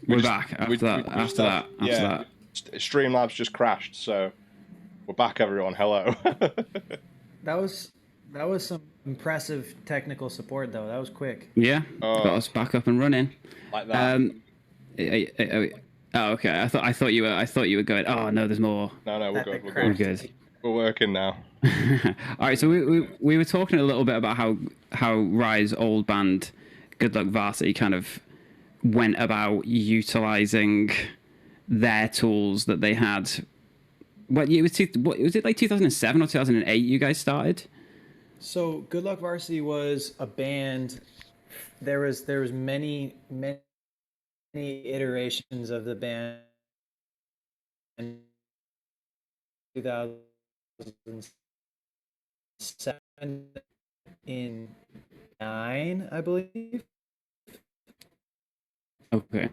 We're back after that. Streamlabs just crashed, so we're back, everyone. Hello. That was some impressive technical support, though. That was quick. Yeah, got us back up and running. Like that. Oh, okay. I thought you were going. Oh no, there's more. No, we're good. We're good. We're working now. All right, so we were talking a little bit about how Rye's old band, Good Luck Varsity, kind of went about utilizing their tools that they had. Was it like 2007 or 2008 you guys started? So Good Luck Varsity was a band. There was many iterations of the band. In 2007 in 9, I believe. Okay.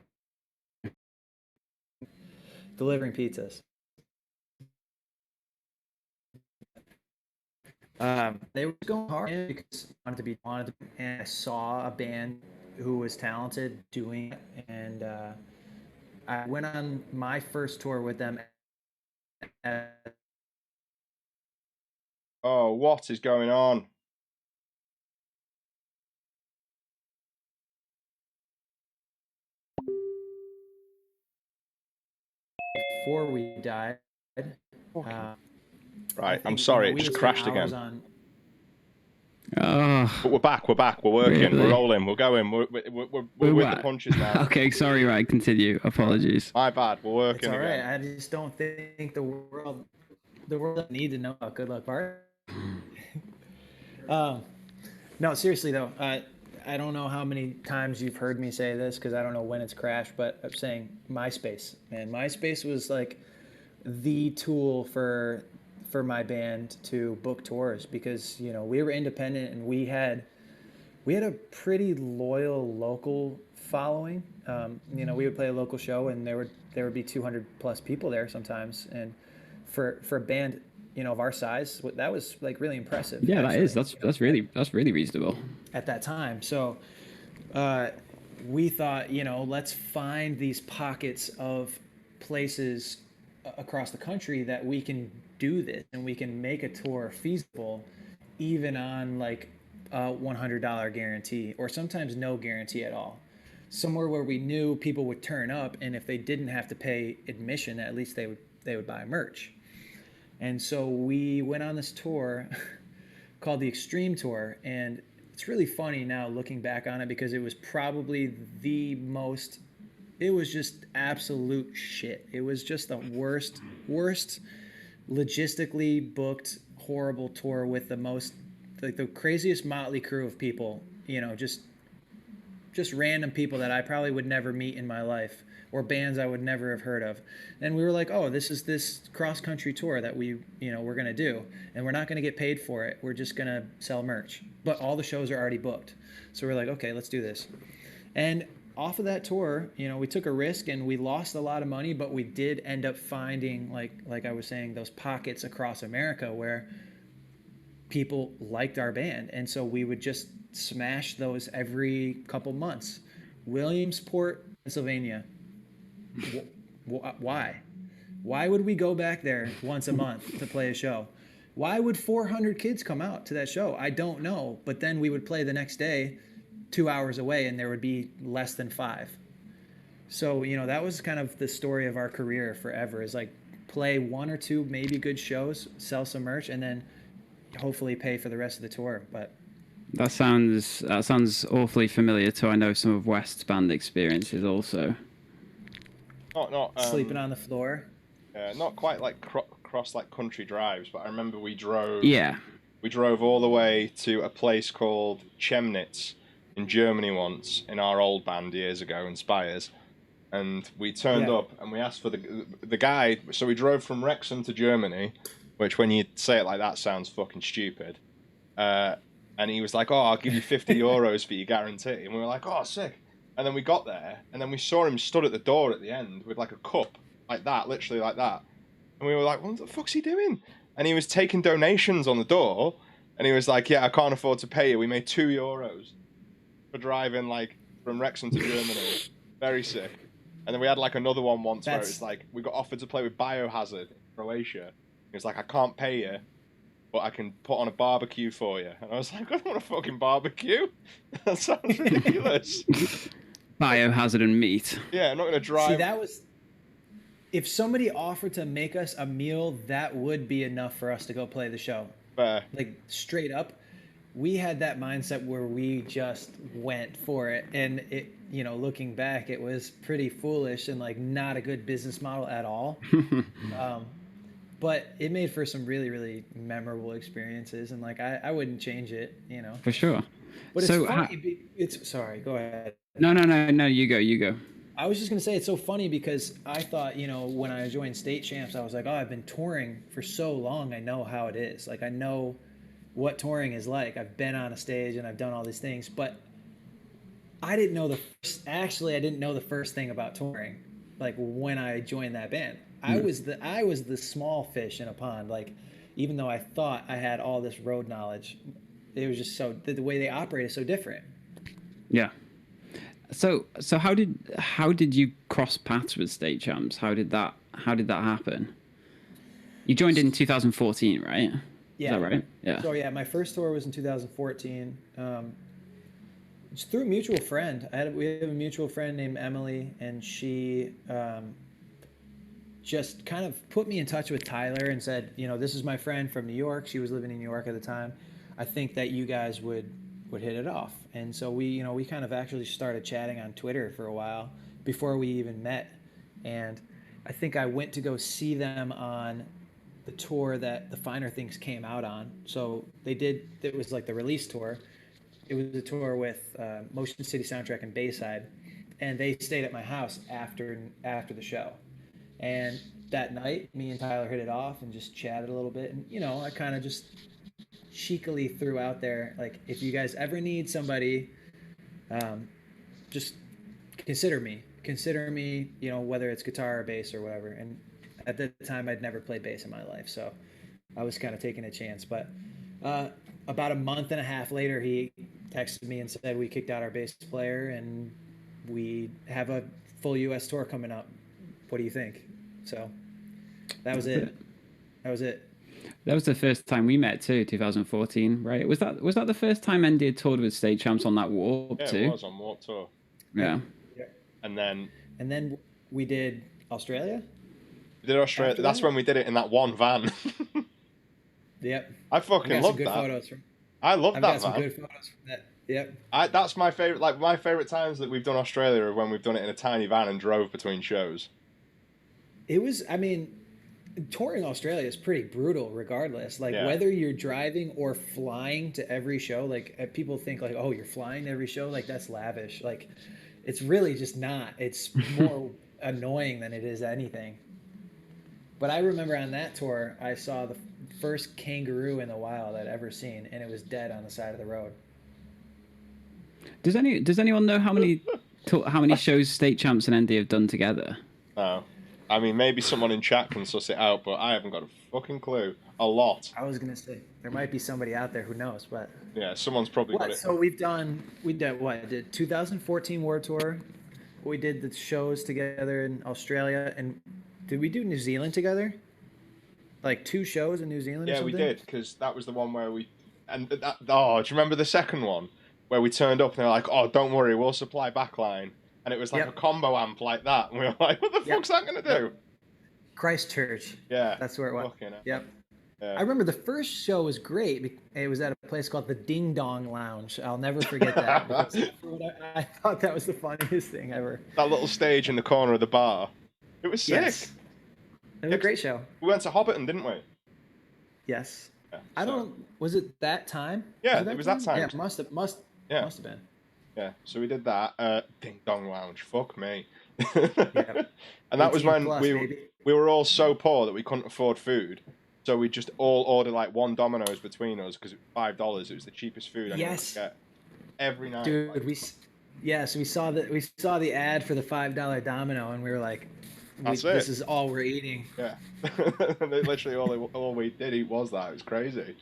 Delivering pizzas. They were going hard because I wanted to, and I saw a band who was talented doing it, and I went on my first tour with them. Oh, what is going on? Before we died. Right, I'm sorry, it just crashed again. Oh, But we're back, we're working, really? we're rolling, we're going, we're with the punches now. Okay, sorry, right, continue. Apologies. My bad, we're working It's all right. again. I just don't think the world doesn't need to know about Good Luck Varsity. No, seriously though, I don't know how many times you've heard me say this because I don't know when it's crashed, but I'm saying MySpace. Man, MySpace was like the tool for my band to book tours because we were independent and we had a pretty loyal local following. We would play a local show and there would be 200 plus people there sometimes, and for a band of our size, that was like really impressive. Yeah, actually. That's really reasonable at that time. So we thought, let's find these pockets of places across the country that we can do this and we can make a tour feasible, even on like a $100 guarantee or sometimes no guarantee at all. Somewhere where we knew people would turn up, and if they didn't have to pay admission, at least they would buy merch. And so we went on this tour called the Extreme Tour, and it's really funny now looking back on it because it was probably it was just absolute shit. It was just the worst logistically booked, horrible tour with the craziest motley crew of people, just random people that I probably would never meet in my life, or bands I would never have heard of. And we were like, oh, this is this cross-country tour that we're going to do, and we're not going to get paid for it. We're just going to sell merch. But all the shows are already booked. So we're like, okay, let's do this. And off of that tour, we took a risk and we lost a lot of money, but we did end up finding, like I was saying, those pockets across America where people liked our band. And so we would just smash those every couple months. Williamsport, Pennsylvania. Why? Why would we go back there once a month to play a show? Why would 400 kids come out to that show? I don't know. But then we would play the next day 2 hours away and there would be less than 5. So, that was kind of the story of our career forever, is like play 1 or 2 maybe good shows, sell some merch, and then hopefully pay for the rest of the tour. But that sounds awfully familiar to, I know, some of West's band experiences also. Not sleeping on the floor. Not quite like cross like country drives, but I remember we drove. Yeah. We drove all the way to a place called Chemnitz in Germany once in our old band years ago in Spires, and we turned up and we asked for the guy. So we drove from Wrexham to Germany, which when you say it like that sounds fucking stupid. And he was like, "Oh, I'll give you 50 euros for your guarantee," and we were like, "Oh, sick." And then we got there, and then we saw him stood at the door at the end with like a cup, like that, literally like that. And we were like, what the fuck's he doing? And he was taking donations on the door, and he was like, yeah, I can't afford to pay you. We made €2 for driving like from Wrexham to Germany. Very sick. And then we had like another one once where That's it's like we got offered to play with Biohazard in Croatia. It's like, I can't pay you, but I can put on a barbecue for you. And I was like, I don't want a fucking barbecue. That sounds ridiculous. Biohazard and meat. Yeah, I'm not going to drive. see, that was if somebody offered to make us a meal, that would be enough for us to go play the show. Fair. Like straight up, we had that mindset where we just went for it, and it, you know, looking back, it was pretty foolish and like not a good business model at all. But it made for some really, really memorable experiences, and like I wouldn't change it, you know. For sure. But So it's funny. It's sorry. Go ahead. No. You go. I was just gonna say it's so funny because I thought, you know, when I joined State Champs, I was like, oh, I've been touring for so long, I know how it is. Like I know what touring is like. I've been on a stage and I've done all these things, but I didn't know I didn't know the first thing about touring. Like when I joined that band, I was the small fish in a pond. Like even though I thought I had all this road knowledge, it was just the way they operate is so different. Yeah. So how did you cross paths with State Champs? How did that happen? You joined in 2014, right? Yeah. Is that right? Yeah. So yeah, my first tour was in 2014. It's through a mutual friend. We have a mutual friend named Emily, and she just kind of put me in touch with Tyler and said, you know, this is my friend from New York. She was living in New York at the time. I think that you guys would hit it off. And so we kind of actually started chatting on Twitter for a while before we even met. And I think I went to go see them on the tour that the Finer Things came out on. So it was like the release tour. It was a tour with Motion City Soundtrack and Bayside, and they stayed at my house after the show. And that night, me and Tyler hit it off and just chatted a little bit. And, you know, I kind of just cheekily threw out there, like, if you guys ever need somebody, just consider me, you know, whether it's guitar or bass or whatever. And at the time I'd never played bass in my life, so I was kind of taking a chance. But about a month and a half later, he texted me and said we kicked out our bass player and we have a full US tour coming up. What do you think? So that was it. That was the first time we met too, 2014, right? Was that the first time Andy had toured with State Champs on that Warp too? Yeah, it was on Warp Tour. Yeah. And then we did Australia. We did Australia. That's when we did it in that one van. Yep. I fucking love that. I love that van. I've got some good photos from that. Yep. That's my favorite. Like my favorite times that we've done Australia are when we've done it in a tiny van and drove between shows. It was. I mean, touring Australia is pretty brutal regardless. Like whether you're driving or flying to every show, like people think like, oh, you're flying to every show, like that's lavish. Like it's really just not. It's more annoying than it is anything. But I remember on that tour, I saw the first kangaroo in the wild I'd ever seen, and it was dead on the side of the road. Does anyone know how many shows State Champs and ND have done together? No. I mean, maybe someone in chat can suss it out, but I haven't got a fucking clue. A lot. I was gonna say there might be somebody out there who knows, but yeah, someone's probably got it. So we did 2014 World Tour. We did the shows together in Australia, and did we do New Zealand together? Like 2 shows in New Zealand? Yeah, or something? we did, because that was the one where we. And do you remember the second one where we turned up and they were like, "Oh, don't worry, we'll supply backline." And it was like a combo amp like that. And we were like, what the fuck's that going to do? Christchurch. Yeah. That's where it was. Fucking Yep. Yeah. I remember the first show was great. It was at a place called the Ding Dong Lounge. I'll never forget that. I thought that was the funniest thing ever. That little stage in the corner of the bar. It was sick. Yes. It was a great show. We went to Hobbiton, didn't we? Yes. Yeah, was it that time? Yeah, it was that time. Yeah, must have been. Yeah, so we did that. Ding Dong Lounge. Fuck me. Yeah. And that was when baby. we were all so poor that we couldn't afford food. So we just all ordered like one Domino's between us because it was $5. It was the cheapest food anyone could get. Every night. Dude, so we saw the ad for the $5 Domino and we were like, this is all we're eating. Yeah. Literally all we did eat was that. It was crazy.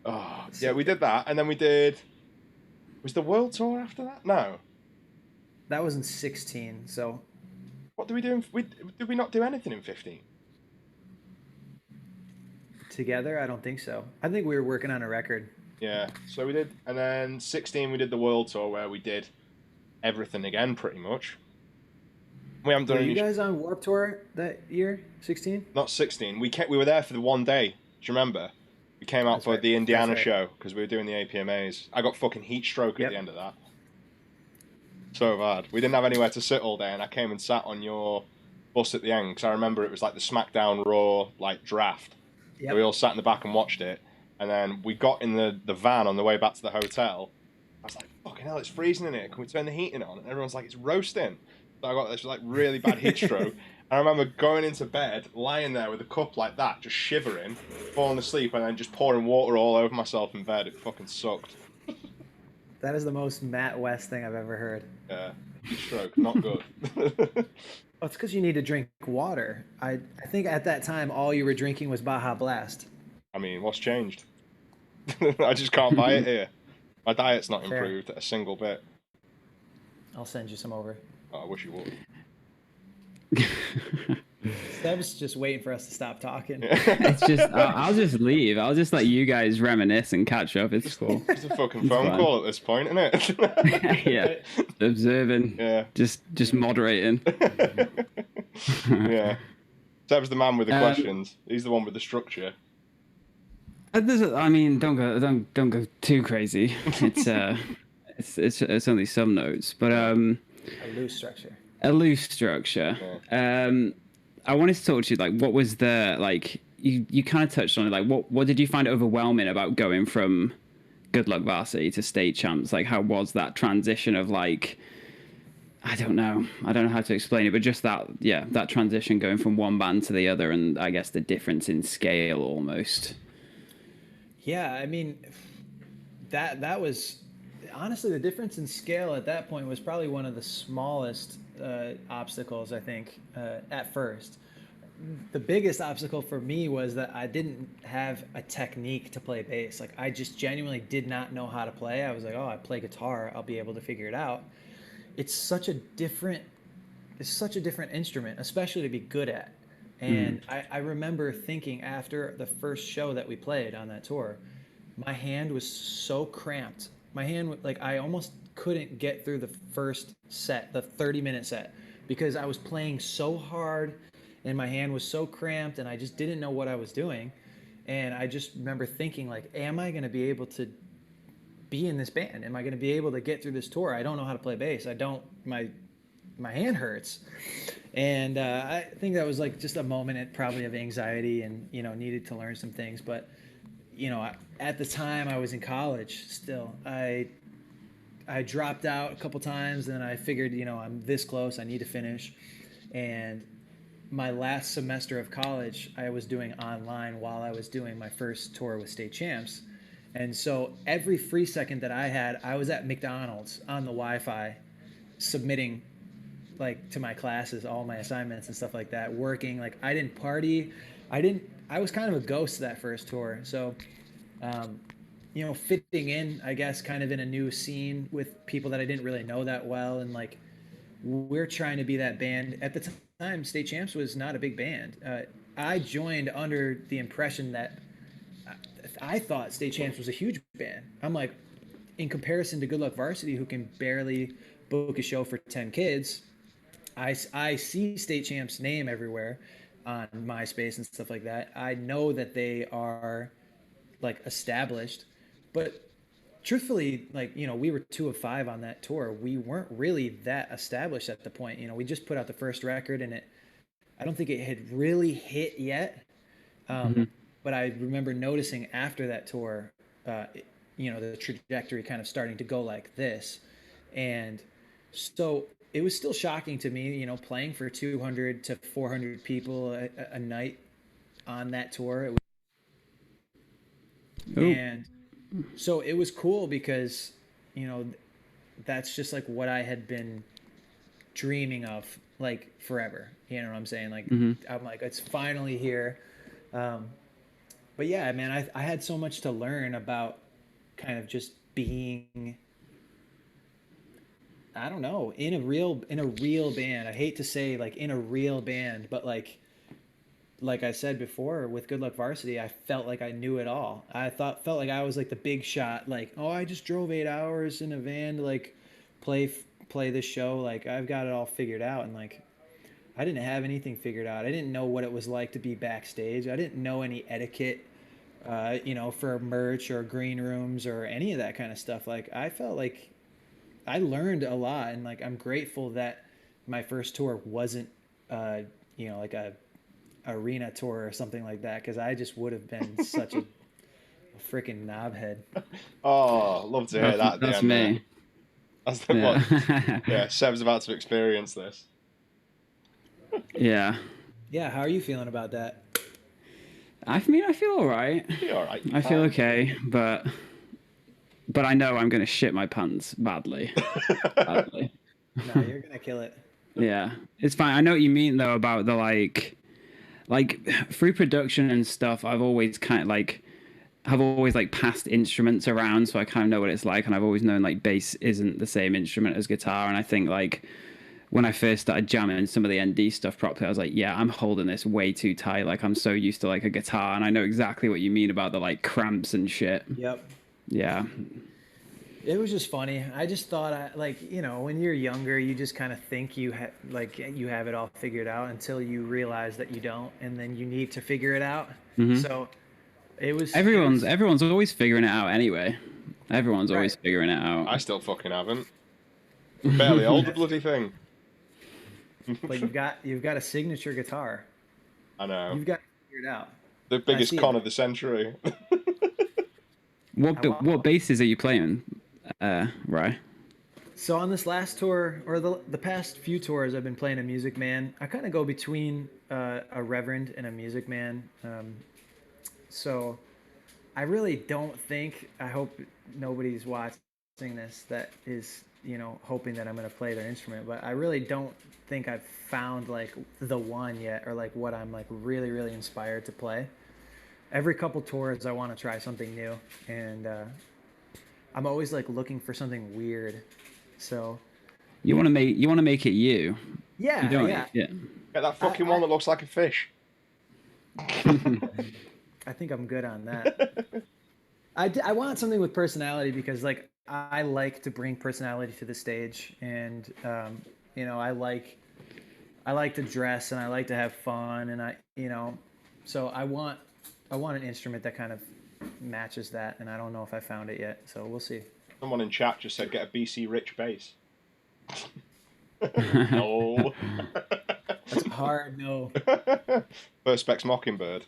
Oh, yeah, we did that, and then we did. Was the World Tour after that? No. That was in 16. So What did we do? Did we not do anything in 15? Together, I don't think so. I think we were working on a record. Yeah, so we did, and then 16 we did the world tour where we did everything again pretty much. We haven't done Were you any. guys on Warped Tour that year, 16? Not 16. We were there for the one day. Do you remember? We came out That's for right. the Indiana That's right. show because we were doing the APMAs. I got fucking heat stroke at Yep. the end of that. So bad. We didn't have anywhere to sit all day, and I came and sat on your bus at the end because I remember it was like the SmackDown Raw like draft. Yep. So we all sat in the back and watched it, and then we got in the van on the way back to the hotel. I was like, "Fucking hell, it's freezing in here. Can we turn the heating on?" And everyone's like, "It's roasting." So I got this like really bad heat stroke. I remember going into bed, lying there with a cup like that, just shivering, falling asleep, and then just pouring water all over myself in bed. It fucking sucked. That is the most Matt West thing I've ever heard. Yeah, heat stroke, not good. Well, it's because you need to drink water. I think at that time all you were drinking was Baja Blast. I mean, what's changed? I just can't buy it here. My diet's not Fair. improved a single bit. I'll send you some over. Oh, I wish you would. Seb's just waiting for us to stop talking. It's just I'll just leave. I'll just let you guys reminisce and catch up. It's cool. It's a fucking phone fine. call at this point, isn't it? Yeah, observing. Yeah. Just moderating. Yeah. Seb's the man with the questions. He's the one with the structure. I mean, don't go too crazy. It's only some notes, but A loose structure. a loose structure. Yeah. I wanted to talk to you, like, what was the, like, you kind of touched on it, like, what did you find overwhelming about going from Good Luck Varsity to state champs? Like, how was that transition of, like, I don't know how to explain it, but just that transition going from one band to the other, and I guess the difference in scale almost. Yeah, I mean, that was honestly the difference in scale at that point was probably one of the smallest obstacles, I think, at first. The biggest obstacle for me was that I didn't have a technique to play bass. Like, I just genuinely did not know how to play. I was like, oh, I play guitar, I'll be able to figure it out. It's such a different instrument, especially to be good at. And I remember thinking after the first show that we played on that tour, my hand was so cramped. My hand, like, I almost couldn't get through the first set, the 30-minute set, because I was playing so hard and my hand was so cramped and I just didn't know what I was doing. And I just remember thinking, like, am I going to be able to be in this band? Am I going to be able to get through this tour? I don't know how to play bass. My hand hurts. And I think that was like just a moment probably of anxiety and, needed to learn some things. But, at the time I was in college still. I dropped out a couple times and I figured, I'm this close, I need to finish. And my last semester of college, I was doing online while I was doing my first tour with State Champs. And so every free second that I had, I was at McDonald's on the Wi-Fi submitting, like, to my classes, all my assignments and stuff like that, working. Like, I didn't party. I was kind of a ghost that first tour. So, fitting in, I guess, kind of in a new scene with people that I didn't really know that well. And, like, we're trying to be that band. At the time, State Champs was not a big band. I joined under the impression that I thought State Champs was a huge band. I'm like, in comparison to Good Luck Varsity, who can barely book a show for 10 kids, I see State Champs' name everywhere on MySpace and stuff like that. I know that they are, like, established, but truthfully, like, we were 2 of 5 on that tour. We weren't really that established at the point. We just put out the first record, and I don't think it had really hit yet. But I remember noticing after that tour, the trajectory kind of starting to go like this. And so it was still shocking to me, playing for 200 to 400 people a night on that tour. And so it was cool because, that's just like what I had been dreaming of, like, forever. You know what I'm saying? Like, I'm like, it's finally here. But yeah, man, I had so much to learn about kind of just being I don't know, in a real band. I hate to say like in a real band, but like I said before with Good Luck Varsity, I felt like I knew it all. Felt like I was like the big shot. Like, oh, I just drove 8 hours in a van to like play play this show. Like I've got it all figured out, and like I didn't have anything figured out. I didn't know what it was like to be backstage. I didn't know any etiquette, for merch or green rooms or any of that kind of stuff. Like I felt like I learned a lot, and like I'm grateful that my first tour wasn't, like a arena tour or something like that, because I just would have been such a freaking knobhead. Oh, love to hear that at the That's end there. me. That's the what. Yeah. Yeah, Seb's about to experience this. Yeah. Yeah, how are you feeling about that? I mean, I feel all right. Be all right. I feel okay, but I know I'm gonna shit my pants badly. Badly. No, you're gonna kill it. Yeah, it's fine. I know what you mean though about the like through production and stuff. I've always kind of like have always like passed instruments around, so I kind of know what it's like, and I've always known like bass isn't the same instrument as guitar, and I think like when I first started jamming some of the ND stuff properly, I was like, yeah, I'm holding this way too tight. Like I'm so used to like a guitar, and I know exactly what you mean about the like cramps and shit. Yep. Yeah. It was just funny. I just thought, when you're younger, you just kind of think you have it all figured out until you realize that you don't, and then you need to figure it out. Mm-hmm. So it was everyone's always figuring it out anyway. Everyone's always Right. figuring it out. I still fucking haven't. Barely hold the bloody thing. But you've got a signature guitar. I know. You've got to figure it out. The biggest see con it. of the century. What basses are you playing, Rye? So on this last tour, or the past few tours, I've been playing a Music Man. I kind of go between a Reverend and a Music Man. So I really don't think, I hope nobody's watching this that is, hoping that I'm going to play their instrument, but I really don't think I've found like the one yet, or like what I'm like really, really inspired to play. Every couple tours, I want to try something new, and I'm always like looking for something weird. So You want to make it you. yeah, You don't, yeah. yeah. Get that fucking one that looks like a fish. I think I'm good on that. I want something with personality, because like I like to bring personality to the stage, and I like to dress, and I like to have fun, and so I want an instrument that kind of matches that, and I don't know if I found it yet, so we'll see. Someone in chat just said get a BC Rich bass. No. That's a hard no. First Specs Mockingbird.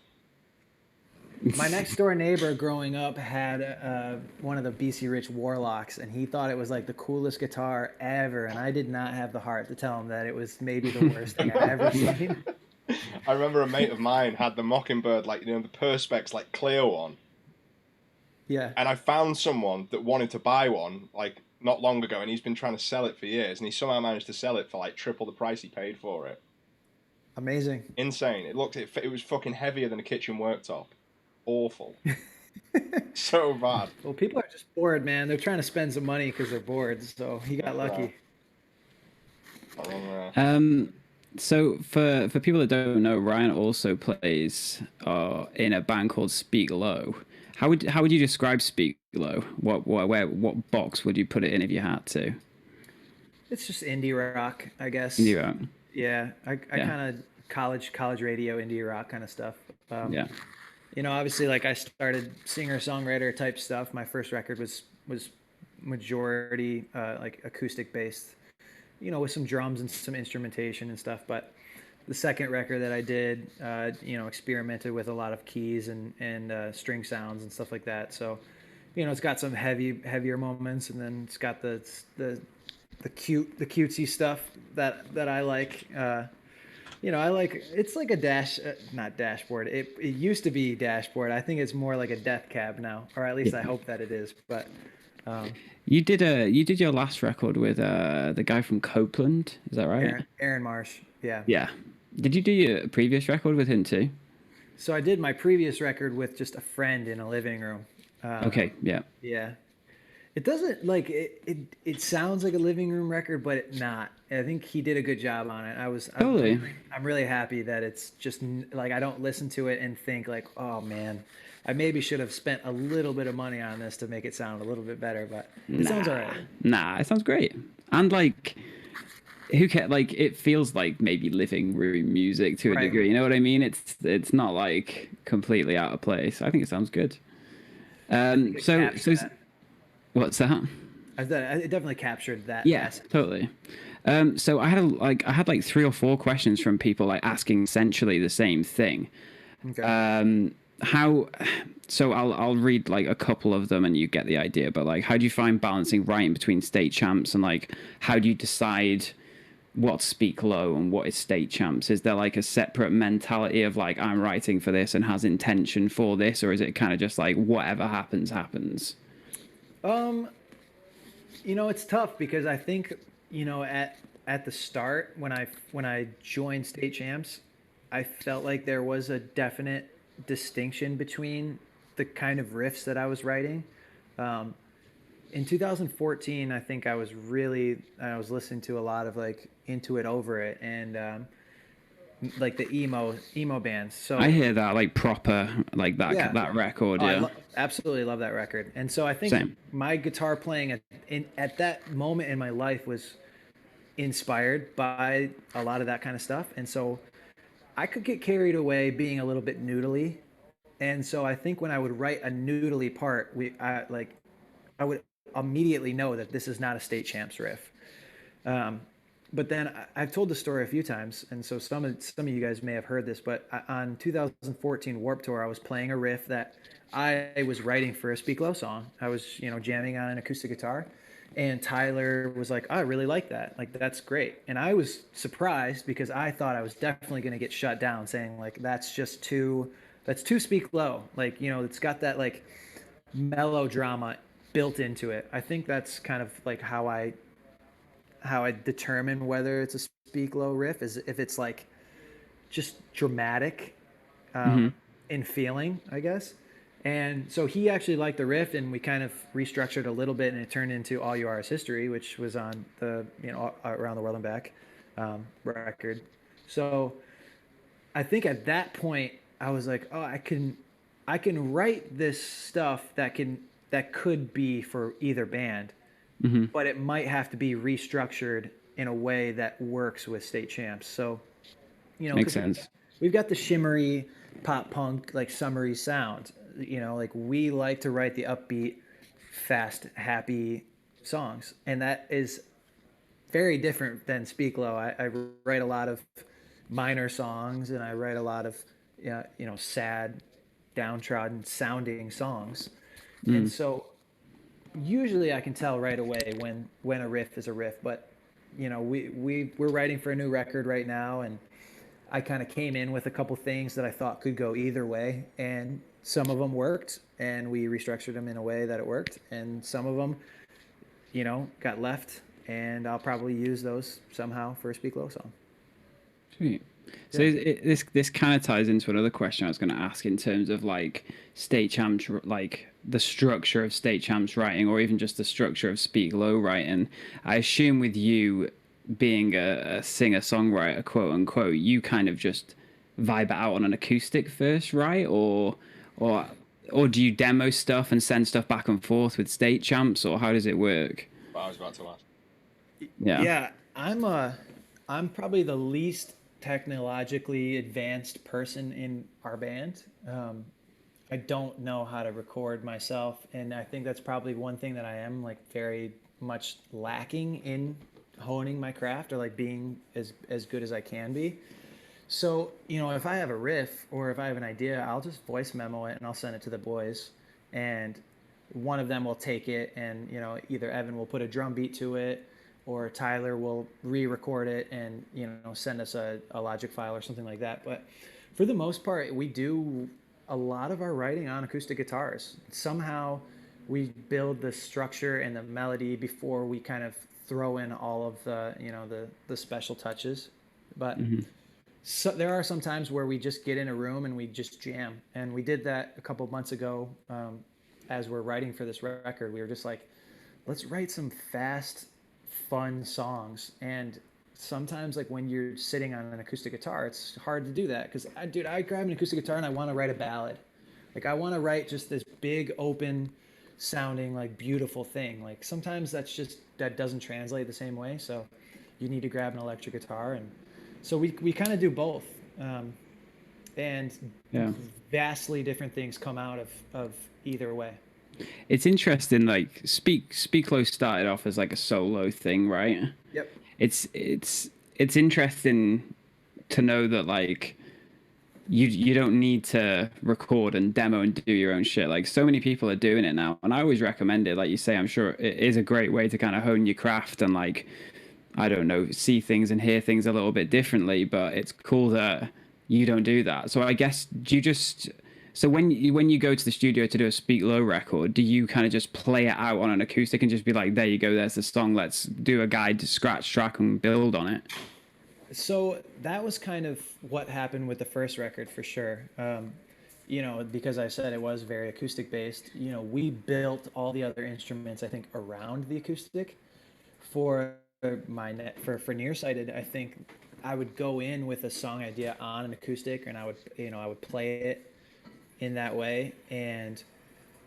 My next door neighbor growing up had one of the BC Rich Warlocks, and he thought it was like the coolest guitar ever, and I did not have the heart to tell him that it was maybe the worst thing I've ever seen. I remember a mate of mine had the Mockingbird, like, the Perspex, like, clear one. Yeah. And I found someone that wanted to buy one, like, not long ago, and he's been trying to sell it for years, and he somehow managed to sell it for, like, triple the price he paid for it. Amazing. Insane. It was fucking heavier than a kitchen worktop. Awful. So bad. Well, people are just bored, man. They're trying to spend some money because they're bored, so he got lucky. So for people that don't know, Ryan also plays in a band called Speak Low. How would you describe Speak Low? What box would you put it in if you had to? It's just indie rock, I guess. Indie rock. Yeah, I kind of college radio indie rock kind of stuff. Yeah. Obviously, like I started singer-songwriter type stuff. My first record was majority like acoustic based, with some drums and some instrumentation and stuff. But the second record that I did, experimented with a lot of keys and string sounds and stuff like that. So, it's got some heavier moments, and then it's got the cutesy stuff that I like. I like, it's like a not dashboard. It used to be dashboard. I think it's more like a death cab now, or at least I hope that it is. But you did your last record with the guy from Copeland, is that right? Aaron Marsh. Yeah. Yeah. Did you do your previous record with him too? So I did my previous record with just a friend in a living room. Okay. Yeah. Yeah. It doesn't like it sounds like a living room record, but it not. I think he did a good job on it. Totally. I'm really happy that it's just like I don't listen to it and think like, oh man, I maybe should have spent a little bit of money on this to make it sound a little bit better, but it sounds all right. Nah, it sounds great. And like, who cares? Like, it feels like maybe living room music to a Right. degree. You know what I mean? It's not like completely out of place. I think it sounds good. It captured that. What's that? It definitely captured that. Yeah, essence. totally. So I had like 3 or 4 questions from people like asking essentially the same thing. Okay. How so I'll read like a couple of them and you get the idea, but like how do you find balancing writing between state champs, and like how do you decide what's speak low and what is state champs? Is there like a separate mentality of like I'm writing for this and has intention for this, or is it kind of just like whatever happens? Um, it's tough because I think, at the start when I joined State Champs, I felt like there was a definite distinction between the kind of riffs that I was writing. Um, in 2014, I think I was listening to a lot of like Into It Over It and like the emo bands. I So hear that like proper like yeah. that record, Oh, yeah. absolutely love that record. And so I think Same. my guitar playing at that moment in my life was inspired by a lot of that kind of stuff. And so I could get carried away being a little bit noodly. And so I think when I would write a noodly part, I would immediately know that this is not a State Champs riff. Um, but then I've told the story a few times, and so some of you guys may have heard this. But on 2014 Warped Tour, I was playing a riff that I was writing for a Speak Low song. I was jamming on an acoustic guitar, and Tyler was like, "I really like that. Like that's great." And I was surprised because I thought I was definitely going to get shut down, saying like that's too Speak Low. Like it's got that like melodrama built into it. I think that's kind of like how I determine whether it's a Speak Low riff is if it's like just dramatic in feeling, I guess. And so he actually liked the riff, and we kind of restructured a little bit, and it turned into All You Are Is History, which was on the Around the World and Back record. So I think at that point I was like, oh, I can write this stuff that could be for either band, but it might have to be restructured in a way that works with State Champs. So, Makes 'cause sense. we've got the shimmery pop punk like summery sound. Like we like to write the upbeat, fast, happy songs, and that is very different than Speak Low. I write a lot of minor songs, and I write a lot of sad, downtrodden sounding songs, and so usually I can tell right away when a riff is a riff. But we're writing for a new record right now, and I kind of came in with a couple things that I thought could go either way, and some of them worked, and we restructured them in a way that it worked, and some of them, got left, and I'll probably use those somehow for a Speak Low song. Sweet. So this kind of ties into another question I was going to ask in terms of like State Champs, like the structure of State Champs writing, or even just the structure of Speak Low writing. I assume with you being a singer-songwriter, quote unquote, you kind of just vibe it out on an acoustic first, right? Or do you demo stuff and send stuff back and forth with State Champs, or how does it work? What I was about to ask. Yeah. Yeah, I'm probably the least technologically advanced person in our band. I don't know how to record myself, and I think that's probably one thing that I am like very much lacking in honing my craft, or like being as good as I can be. So, if I have a riff or if I have an idea, I'll just voice memo it and I'll send it to the boys, and one of them will take it, and either Evan will put a drum beat to it, or Tyler will re-record it and send us a Logic file or something like that. But for the most part, we do a lot of our writing on acoustic guitars. Somehow we build the structure and the melody before we kind of throw in all of the the special touches. But so there are some times where we just get in a room and we just jam, and we did that a couple months ago. As we're writing for this record, we were just like, let's write some fast, fun songs. And sometimes, like when you're sitting on an acoustic guitar, it's hard to do that because, dude, I grab an acoustic guitar and I want to write a ballad. Like I want to write just this big, open sounding, like beautiful thing. Like sometimes that doesn't translate the same way. So you need to grab an electric guitar, and so we kind of do both. And Yeah. vastly different things come out of either way. It's interesting. Like Speak Close started off as like a solo thing, right? Yep. It's interesting to know that like you don't need to record and demo and do your own shit. Like so many people are doing it now, and I always recommend it. Like you say, I'm sure it is a great way to kind of hone your craft and like, I don't know, see things and hear things a little bit differently. But it's cool that you don't do that. So I guess do you just so when you go to the studio to do a Speak Low record, do you kind of just play it out on an acoustic and just be like, there you go, there's the song, let's do a guide to scratch track and build on it? So that was kind of what happened with the first record for sure. Because I said it was very acoustic based, we built all the other instruments, I think, around the acoustic. For for Nearsighted, I think I would go in with a song idea on an acoustic, and I would play it in that way. And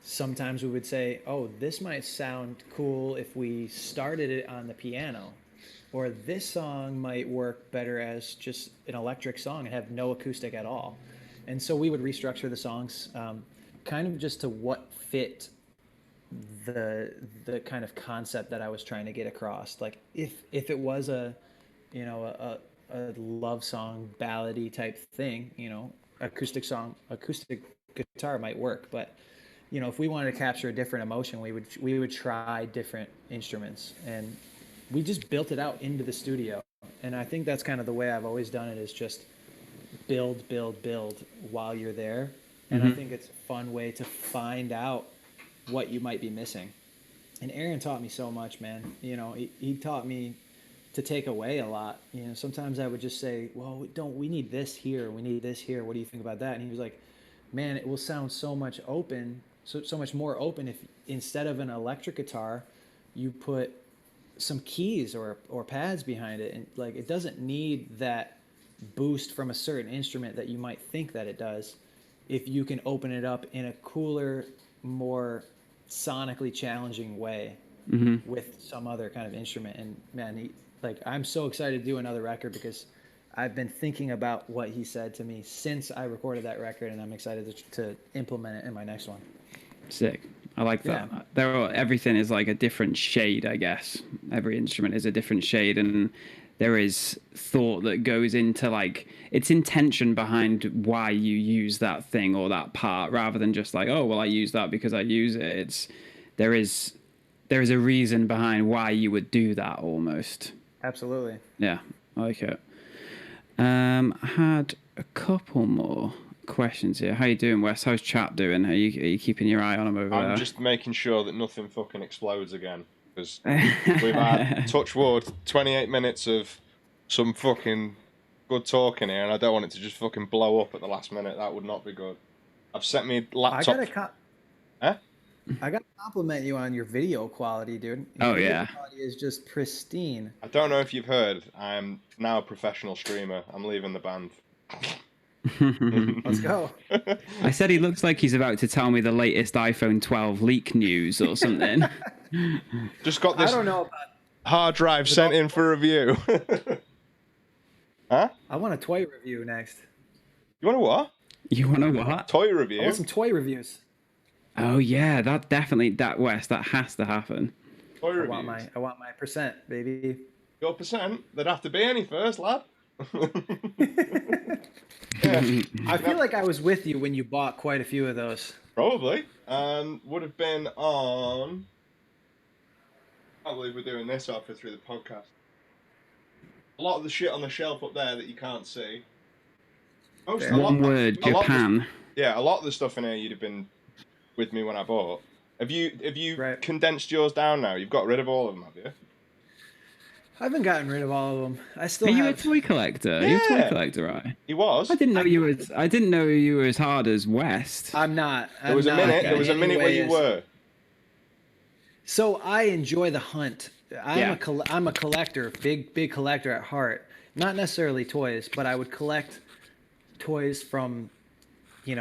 sometimes we would say, oh, this might sound cool if we started it on the piano, or this song might work better as just an electric song and have no acoustic at all. And so we would restructure the songs kind of just to what fit the kind of concept that I was trying to get across. Like if it was a love song, ballady type thing, acoustic guitar might work. But if we wanted to capture a different emotion, we would try different instruments, and we just built it out into the studio. And I think that's kind of the way I've always done it, is just build while you're there. And I think it's a fun way to find out what you might be missing. And Aaron taught me so much, man. He taught me to take away a lot. Sometimes I would just say, well, we need this here, we need this here, what do you think about that? And he was like, man, it will sound so much more open if instead of an electric guitar you put some keys or pads behind it, and like it doesn't need that boost from a certain instrument that you might think that it does, if you can open it up in a cooler, more sonically challenging way with some other kind of instrument. And man, I'm so excited to do another record because I've been thinking about what he said to me since I recorded that record, and I'm excited to implement it in my next one. Sick. I like that. Yeah. Everything is like a different shade, I guess. Every instrument is a different shade, and there is thought that goes into like its intention behind why you use that thing or that part, rather than just like, oh, well, I use that because I use it. There is a reason behind why you would do that almost. Absolutely. Yeah, I like it. I had a couple more questions here. How you doing, Wes? How's chat doing? Are you keeping your eye on him over there? I'm just making sure that nothing fucking explodes again, because we've had, touch wood, 28 minutes of some fucking good talking here, and I don't want it to just fucking blow up at the last minute. That would not be good. I've set me laptop. I gotta compliment you on your video quality, dude. Your video quality is just pristine. I don't know if you've heard, I'm now a professional streamer. I'm leaving the band. Let's go. I said he looks like he's about to tell me the latest iPhone 12 leak news or something. Just got this I don't know about hard drive sent in for review. Huh? I want a toy review next. You want a what? You want a what? Toy review? I want some toy reviews. Oh yeah, that has to happen. Toy reviews. I want my percent, baby. Your percent? There'd have to be any first, lad. Yeah. I feel like I was with you when you bought quite a few of those. Probably. And would have been on... I can't believe we're doing this halfway through the podcast. A lot of the shit on the shelf up there that you can't see. One word, Japan. A lot of the stuff in here you'd have been with me when I bought. Have you right. condensed yours down now? You've got rid of all of them, have you? I haven't gotten rid of all of them. I still Are have... you a toy collector? Yeah. You're a toy collector, right? He was. I didn't know you were as hard as West. I'm not. There was a minute where you were. So I enjoy the hunt. Yeah. I'm a collector, big collector at heart. Not necessarily toys, but I would collect toys from,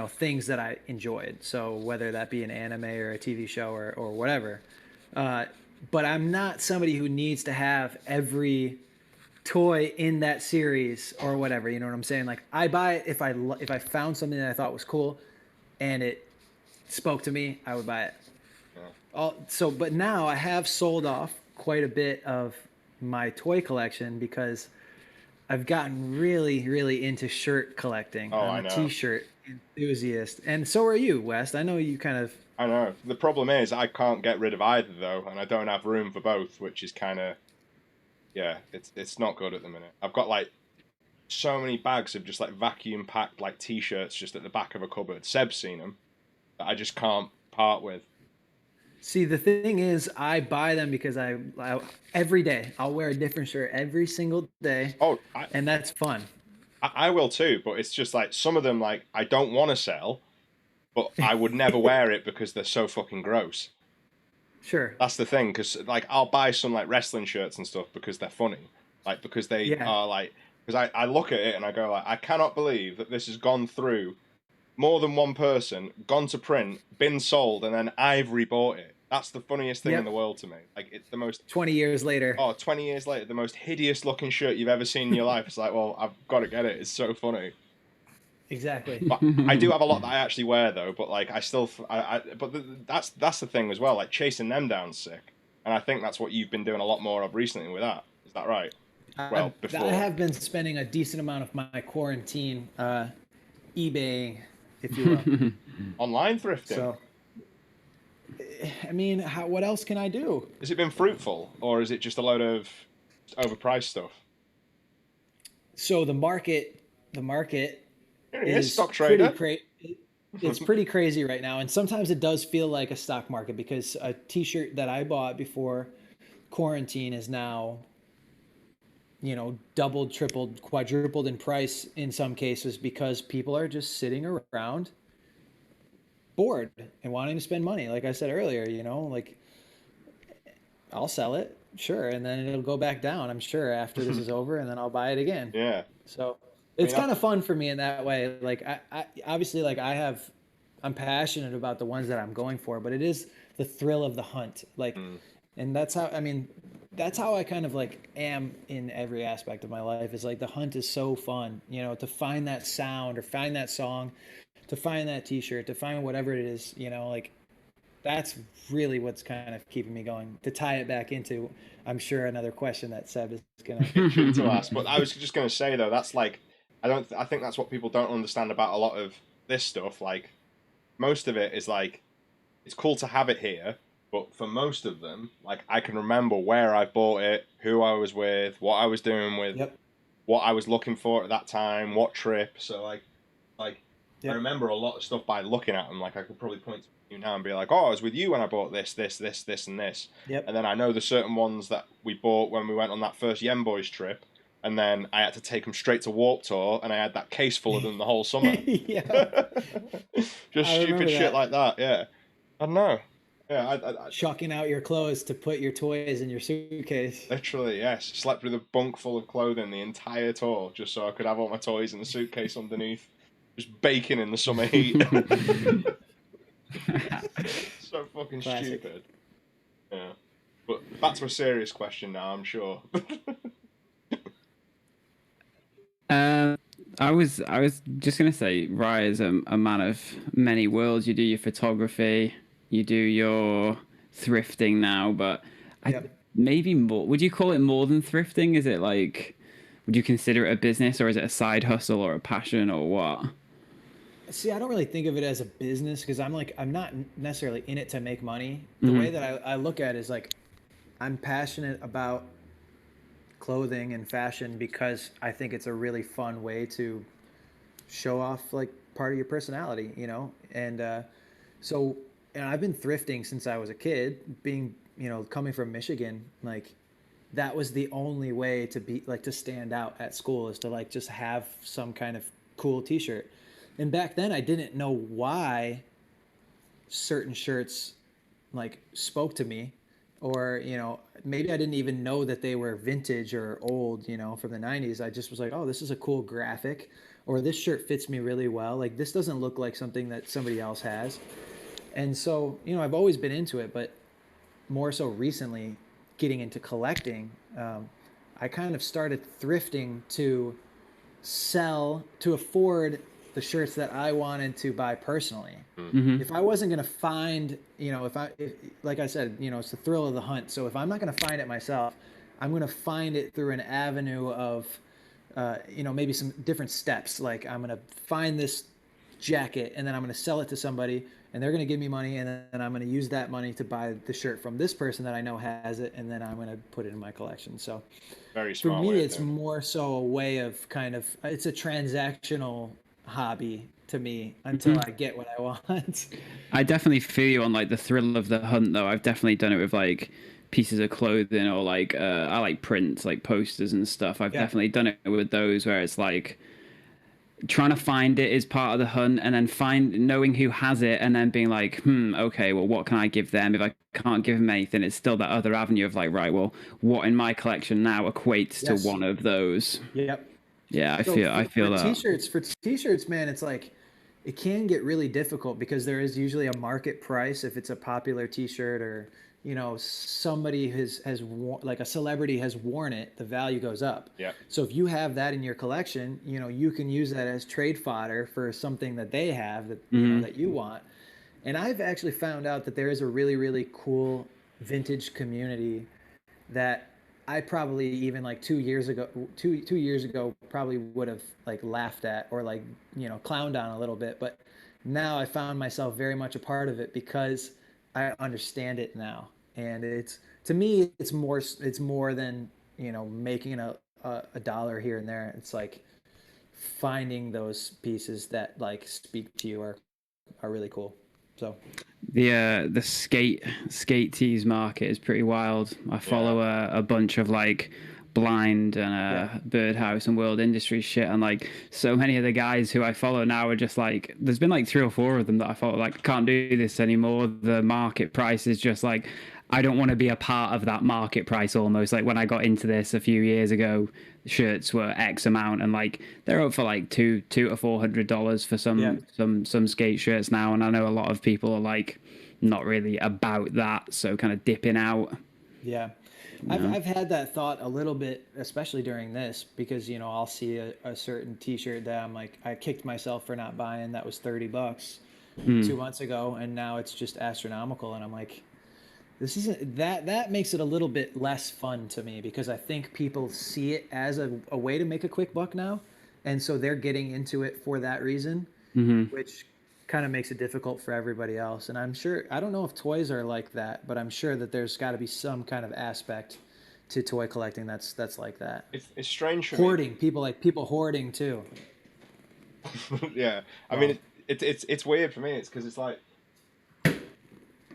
things that I enjoyed. So whether that be an anime or a TV show or whatever. Uh, but I'm not somebody who needs to have every toy in that series or whatever. You know what I'm saying? Like I buy it if I found something that I thought was cool, and it spoke to me, I would buy it. But now I have sold off quite a bit of my toy collection because I've gotten really, really into shirt collecting. Oh, I I'm a know. t-shirt enthusiast, and so are you, West. I know you kind of. I know. The problem is I can't get rid of either though, and I don't have room for both, which is kind of, yeah, it's not good at the minute. I've got like so many bags of just like vacuum packed like t-shirts just at the back of a cupboard. Seb's seen them that I just can't part with. See, the thing is, I buy them because I every day I'll wear a different shirt every single day, Oh, and that's fun. I will too, but it's just like some of them like I don't want to sell, but I would never wear it because they're so fucking gross. Sure. That's the thing, because like I'll buy some like wrestling shirts and stuff because they're funny, like because they Yeah. are like because I look at it and I go like I cannot believe that this has gone through more than one person, gone to print, been sold, and then I've rebought it. That's the funniest thing in the world to me. Like it's the most 20 years later. 20 years later, the most hideous looking shirt you've ever seen in your life. It's like, well, I've got to get it. It's so funny. Exactly. But I do have a lot that I actually wear though. But like, I still, that's the thing as well. Like chasing them down's sick, and I think that's what you've been doing a lot more of recently with that. Is that right? Well, before I have been spending a decent amount of my quarantine eBaying, if you will. online thrifting. So, I mean, what else can I do? Has it been fruitful, or is it just a load of overpriced stuff? So the market Here it is, is stock trader. it's pretty crazy right now, and sometimes it does feel like a stock market because a T-shirt that I bought before quarantine is now, doubled, tripled, quadrupled in price in some cases because people are just sitting around bored and wanting to spend money. Like I said earlier, like I'll sell it, sure, and then it'll go back down, I'm sure, after this is over, and then I'll buy it again. Yeah. So it's kind of fun for me in that way. Like I obviously like I'm passionate about the ones that I'm going for, but it is the thrill of the hunt. Like, and that's how I kind of like am in every aspect of my life is like the hunt is so fun, to find that sound or find that song, to find that t-shirt, to find whatever it is, like that's really what's kind of keeping me going. To tie it back into, I'm sure another question that Seb is gonna to ask. But I was just going to say though, that's like I think that's what people don't understand about a lot of this stuff. Like most of it is like it's cool to have it here, but for most of them, like I can remember where I bought it, who I was with, what I was doing with, Yep. what I was looking for at that time, what trip. So like I Yep. remember a lot of stuff by looking at them. Like I could probably point to you now and be like, "Oh, I was with you when I bought this, and this." Yep. And then I know the certain ones that we bought when we went on that first Yen Boys trip. And then I had to take them straight to Warp Tour, and I had that case full of them the whole summer. Yeah. Just I remember stupid shit that. like that. Yeah, I don't know. Yeah, Shucking out your clothes to put your toys in your suitcase. literally yes. Slept with a bunk full of clothing the entire tour just so I could have all my toys in the suitcase underneath, just baking in the summer heat. So fucking Classic. stupid. Yeah, but back to a serious question now. I'm sure. I was just gonna say, Rye is a man of many worlds. You do your photography, you do your thrifting now, but Yep. maybe more. Would you call it more than thrifting? Is it like, would you consider it a business, or is it a side hustle or a passion or what? See, I don't really think of it as a business because I'm not necessarily in it to make money. The way that I look at it is like I'm passionate about clothing and fashion because I think it's a really fun way to show off like part of your personality, so and I've been thrifting since I was a kid, being, coming from Michigan, like that was the only way to be like to stand out at school is to like just have some kind of cool t-shirt. And back then I didn't know why certain shirts like spoke to me. or maybe I didn't even know that they were vintage or old, from the 90s. I just was like, oh, this is a cool graphic, or this shirt fits me really well. Like, this doesn't look like something that somebody else has. And so, I've always been into it, but more so recently, getting into collecting, I kind of started thrifting to sell, to afford the shirts that I wanted to buy personally. Mm-hmm. If I wasn't going to find, like I said, it's the thrill of the hunt. So if I'm not going to find it myself, I'm going to find it through an avenue of, maybe some different steps. Like, I'm going to find this jacket, and then I'm going to sell it to somebody, and they're going to give me money, and then I'm going to use that money to buy the shirt from this person that I know has it, and then I'm going to put it in my collection. So Very for smart me, way of it's doing it. more so a way of it's a transactional hobby to me until I get what I want. I definitely feel you on like the thrill of the hunt, though. I've definitely done it with like pieces of clothing or like I like prints, like posters and stuff. I've Yeah. definitely done it with those where it's like trying to find it is part of the hunt, and then knowing who has it, and then being like, okay, well, what can I give them? If I can't give them anything, it's still that other avenue of like, right, well, what in my collection now equates to Yes. one of those? Yep. Yeah, I So feel that. for t-shirts, man, it's like it can get really difficult because there is usually a market price if it's a popular t-shirt, or somebody has worn, like a celebrity has worn it, the value goes up. Yeah. So if you have that in your collection, you can use that as trade fodder for something that they have that that you want. And I've actually found out that there is a really, really cool vintage community that I probably even like 2 years ago, 2 years ago, probably would have like laughed at or like, clowned on a little bit. But now I found myself very much a part of it because I understand it now. And to me, it's more than, making a dollar here and there. It's like finding those pieces that like speak to you are really cool. So The skate tees market is pretty wild. I follow a bunch of like blind and birdhouse and world industry shit, and like so many of the guys who I follow now are just like, there's been like 3 or 4 of them that I thought like, can't do this anymore. The market price is just like, I don't want to be a part of that market price. Almost like when I got into this a few years ago, shirts were X amount, and like they're up for like two to $400 for some skate shirts now. And I know a lot of people are like not really about that, so kind of dipping out. yeah. I've had that thought a little bit, especially during this, because I'll see a certain T-shirt that I'm like, I kicked myself for not buying. That was $30 2 months ago, and now it's just astronomical. And I'm like, this isn't that makes it a little bit less fun to me because I think people see it as a way to make a quick buck now, and so they're getting into it for that reason, which kind of makes it difficult for everybody else. And I'm sure, I don't know if toys are like that, but I'm sure that there's got to be some kind of aspect to toy collecting that's like that. It's strange for Hoarding, me. people hoarding too. Yeah, I Well, mean, it's weird for me. It's because it's like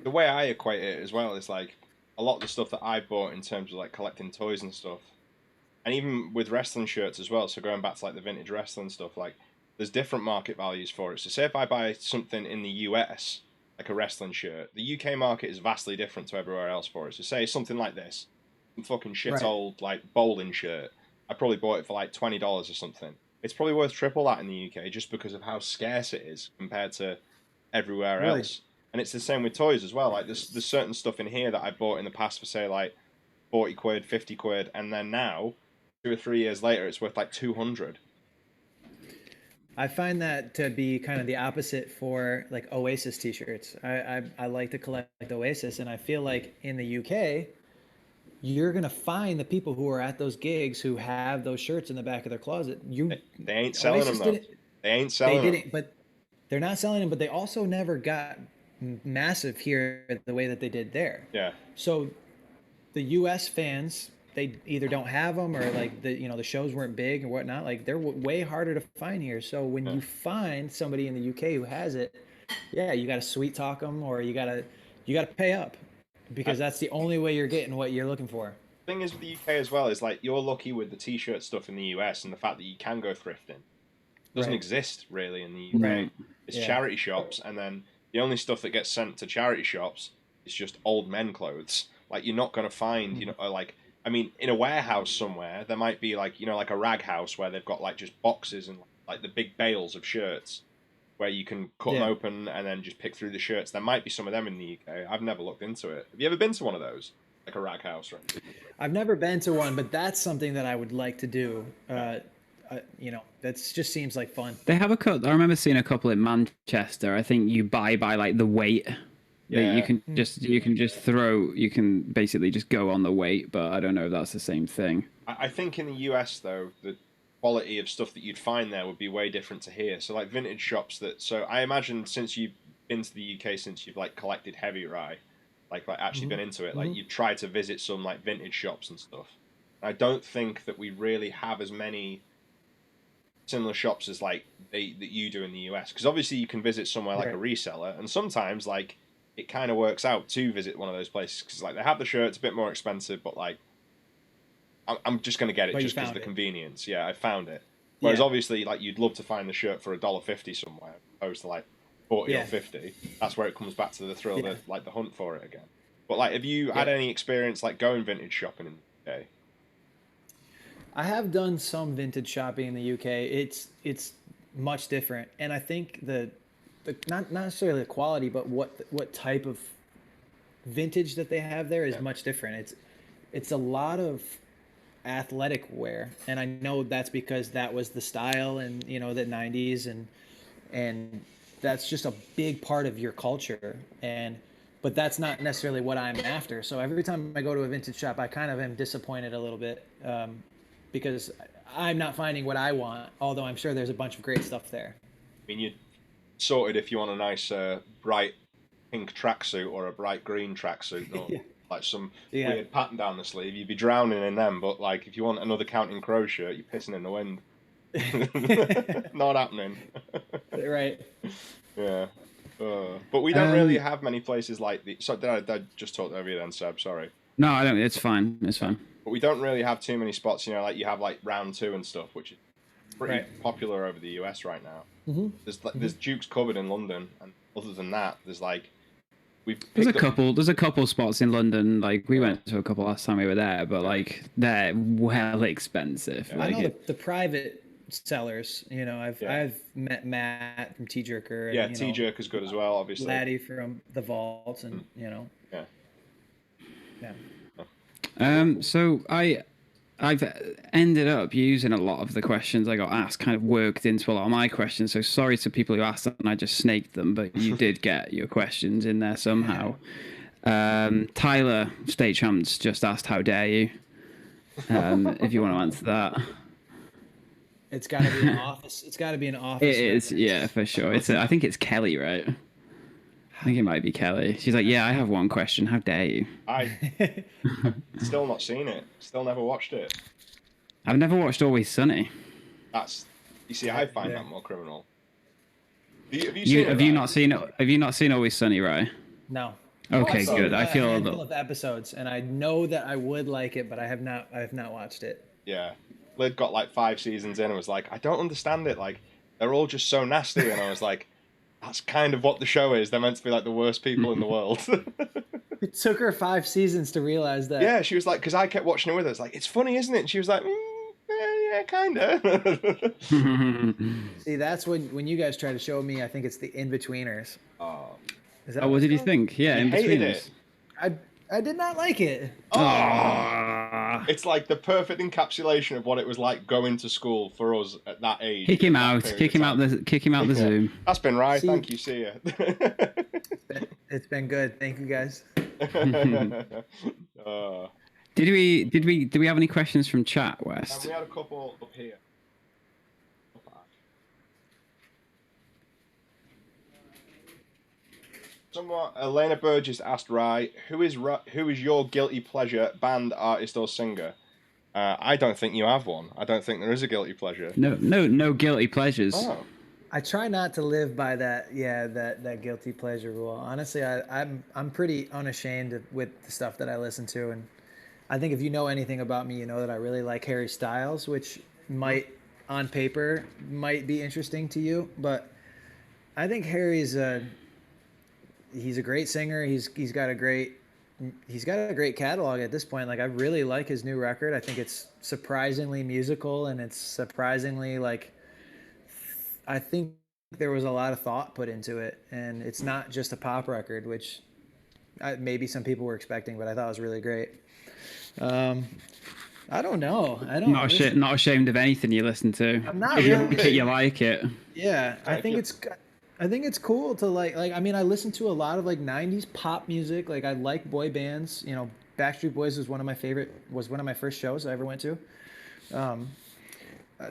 the way I equate it as well is like a lot of the stuff that I bought in terms of like collecting toys and stuff, and even with wrestling shirts as well. So going back to like the vintage wrestling stuff, like there's different market values for it. So say if I buy something in the US, like a wrestling shirt, the UK market is vastly different to everywhere else for it. So say something like this, some fucking shit right. old like bowling shirt, I probably bought it for like $20 or something. It's probably worth triple that in the UK just because of how scarce it is compared to everywhere Really? else. And it's the same with toys as well. Like there's certain stuff in here that I bought in the past for say like 40 quid, 50 quid, and then now 2 or 3 years later it's worth like 200. I find that to be kind of the opposite for like Oasis t-shirts. I like to collect Oasis, and I feel like in the UK, you're gonna find the people who are at those gigs who have those shirts in the back of their closet. They ain't selling them Oasis though. didn't, They ain't they selling them. didn't, but they're not selling them. But they also never got massive here the way that they did there. Yeah. So the U.S. fans, they either don't have them or like the shows weren't big or whatnot. Like they're way harder to find here. So when Yeah. you find somebody in the UK who has it, yeah, you got to sweet talk them, or you gotta pay up I, because that's the only way you're getting what you're looking for. thing is with the UK as well is like you're lucky with the t-shirt stuff in the US and the fact that you can go thrifting. It doesn't Right. exist really in the UK. Right. It's Yeah. charity shops, and then the only stuff that gets sent to charity shops is just old men clothes. Like you're not going to find, like, I mean, in a warehouse somewhere, there might be like, like a rag house where they've got like just boxes and like the big bales of shirts where you can cut them open and then just pick through the shirts. There might be some of them in the UK. I've never looked into it. Have you ever been to one of those? Like a rag house, right? I've never been to one, but that's something that I would like to do. That just seems like fun. They have a couple. I remember seeing a couple in Manchester. I think you buy by like the weight. Yeah. You can basically just go on the weight, but I don't know if that's the same thing. I think in the US though, the quality of stuff that you'd find there would be way different to here. So like vintage shops so I imagine since you've been to the UK, since you've like collected heavy rye, like actually been into it, like you've tried to visit some like vintage shops and stuff. I don't think that we really have as many similar shops as like that you do in the US, because obviously you can visit somewhere like a reseller, and sometimes like it kind of works out to visit one of those places because like they have the shirt, it's a bit more expensive, but like I'm just going to get it just because of the convenience. Yeah, I found it. Whereas obviously like you'd love to find the shirt for $1.50 somewhere opposed to like 40 or 50. That's where it comes back to the thrill, like the hunt for it again. But like, have you had any experience like going vintage shopping in the UK? I have done some vintage shopping in the UK. It's much different, and I think the not necessarily the quality, but what type of vintage that they have there is much different. It's a lot of athletic wear, and I know that's because that was the style in the 90s, and that's just a big part of your culture, but that's not necessarily what I'm after. So every time I go to a vintage shop, I kind of am disappointed a little bit because I'm not finding what I want, although I'm sure there's a bunch of great stuff there. I mean, you're sorted if you want a nice bright pink tracksuit or a bright green tracksuit, or like some weird pattern down the sleeve, you'd be drowning in them. But like, if you want another Counting Crow shirt, you're pissing in the wind. Not happening. Right. Yeah. But we don't really have many places like the. So did I just talk over you then, Seb? Sorry. No, I don't. It's fine. It's fine. But we don't really have too many spots. Like you have like Round 2 and stuff, which is pretty popular over the US right now. There's Duke's Cupboard in London, and other than that, there's like there's a couple spots in London. Like we went to a couple last time we were there, but like they're well expensive. Yeah. Like I know the private sellers. I've met Matt from Tea Jerker. And, Tea Jerker's good as well, obviously. Laddie from the Vault, and Yeah. So I've ended up using a lot of the questions I got asked, kind of worked into a lot of my questions. So sorry to people who asked them and I just snaked them, but you did get your questions in there somehow. Tyler, State Champs, just asked, how dare you? If you want to answer that. It's got to be an office. It's got to be an office. It is, yeah, for sure. I think it's Kelly, right? I think it might be Kelly. She's like, yeah, I have one question. How dare you? I've still not seen it. Still never watched it. I've never watched Always Sunny. You see, I find that more criminal. Have you not seen Always Sunny, right? No. Okay, good. I feel a handful of episodes, and I know that I would like it, but I have not watched it. Yeah, Lid got like 5 seasons in and was like, I don't understand it. Like, they're all just so nasty, and I was like, that's kind of what the show is. They're meant to be like the worst people in the world. It took her 5 seasons to realize that. Yeah, she was like, because I kept watching it with her. It's like, it's funny, isn't it? And she was like, yeah, kind of. See, that's when you guys try to show me. I think it's the In-Betweeners. Oh, what did you think? Yeah, In-Betweeners. I did not like it. Oh. It's like the perfect encapsulation of what it was like going to school for us at that age. Kick him out the Zoom. That's been right. Thank you. See ya. It's been good. Thank you guys. Did we have any questions from chat, West? We had a couple up here. Elena Burgess asked who is your guilty pleasure band, artist, or singer? I don't think you have one. I don't think there is a guilty pleasure. No guilty pleasures. Oh. I try not to live by that guilty pleasure rule. Honestly, I'm pretty unashamed with the stuff that I listen to, and I think if you know anything about me, you know that I really like Harry Styles, which might on paper might be interesting to you, but I think Harry's he's a great singer. He's got a great he's got a great catalog at this point. Like, I really like his new record. I think it's surprisingly musical, and it's surprisingly like, I think there was a lot of thought put into it, and it's not just a pop record, which maybe some people were expecting, but I thought was really great. I don't know. Not ashamed of anything you listen to. I'm not if you really. like it, you like it. Yeah, I think it's cool to like I mean, I listen to a lot of like 90s pop music. Like, I like boy bands. You know, Backstreet Boys was one of my first shows I ever went to.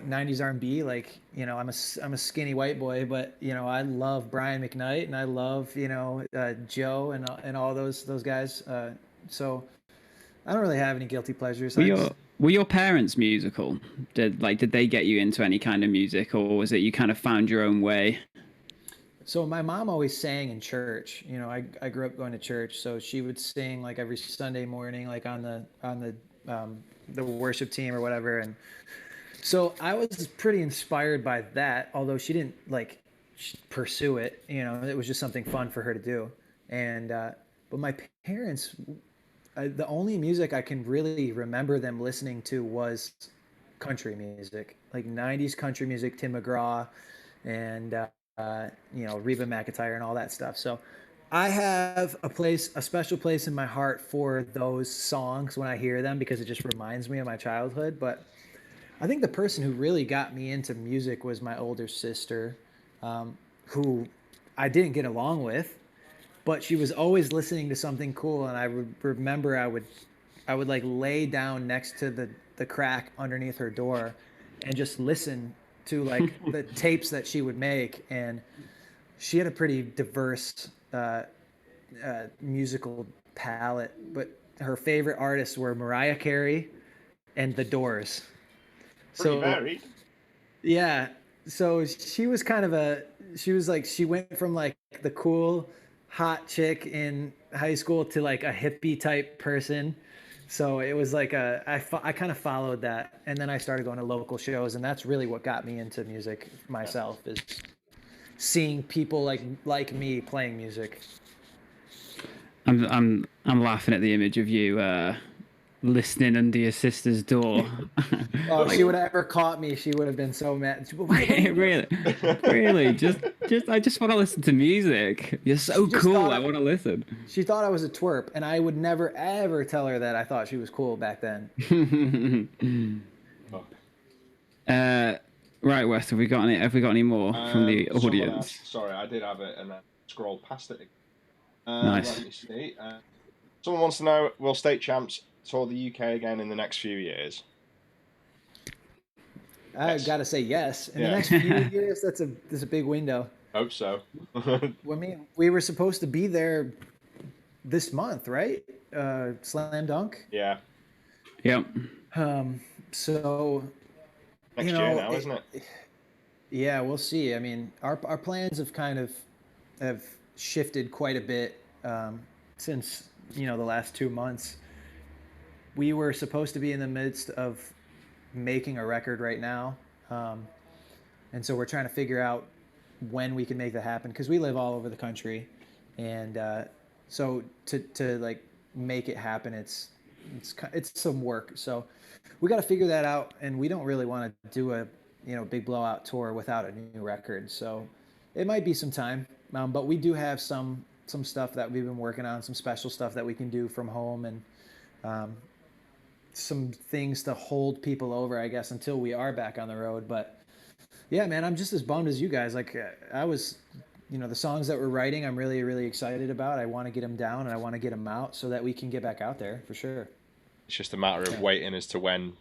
90s R&B, like, you know, I'm a skinny white boy, but, you know, I love Brian McKnight, and I love, you know, Joe and all those guys. So I don't really have any guilty pleasures. Were your parents musical? Did they get you into any kind of music, or was it you kind of found your own way? So my mom always sang in church. You know, I grew up going to church, so she would sing like every Sunday morning, like on the worship team or whatever. And so I was pretty inspired by that, although she didn't like pursue it. You know, it was just something fun for her to do. And but my parents, the only music I can really remember them listening to was country music, like 90s country music, Tim McGraw, and you know, Reba McEntire and all that stuff. So I have a special place in my heart for those songs when I hear them, because it just reminds me of my childhood. But I think the person who really got me into music was my older sister, who I didn't get along with, but she was always listening to something cool. And I remember I would like lay down next to the crack underneath her door and just listen to like the tapes that she would make. And she had a pretty diverse musical palette, but her favorite artists were Mariah Carey and The Doors. Pretty varied. Yeah. So she was she went from like the cool hot chick in high school to like a hippie type person. So it was like I kind of followed that, and then I started going to local shows, and that's really what got me into music myself, is seeing people like me playing music. I'm laughing at the image of you listening under your sister's door. Oh, if she would have ever caught me, she would have been so mad. really, just I just want to listen to music. You're so cool. I want to listen. She thought I was a twerp, and I would never ever tell her that I thought she was cool back then. Right, Wes, have we got any more from the audience? Sorry, I did have it and I scrolled past it. Nice. Let me see. Someone wants to know: will state champs tour the UK again in the next few years? I've got to say yes. In the next few years, that's a big window. Hope so. I mean, we were supposed to be there this month, right? Slam Dunk. Yeah. Yep. So next year now, isn't it? Yeah, we'll see. I mean, our plans have shifted quite a bit since, you know, the last 2 months. We were supposed to be in the midst of making a record right now, and so we're trying to figure out when we can make that happen, because we live all over the country, and so to like make it happen, it's some work. So we got to figure that out, and we don't really want to do a big blowout tour without a new record. So it might be some time, but we do have some stuff that we've been working on, some special stuff that we can do from home, and some things to hold people over, I guess, until we are back on the road. But yeah, man, I'm just as bummed as you guys. Like, I was, the songs that we're writing, I'm really, really excited about. I want to get them down, and I want to get them out so that we can get back out there for sure. It's just a matter of waiting as to when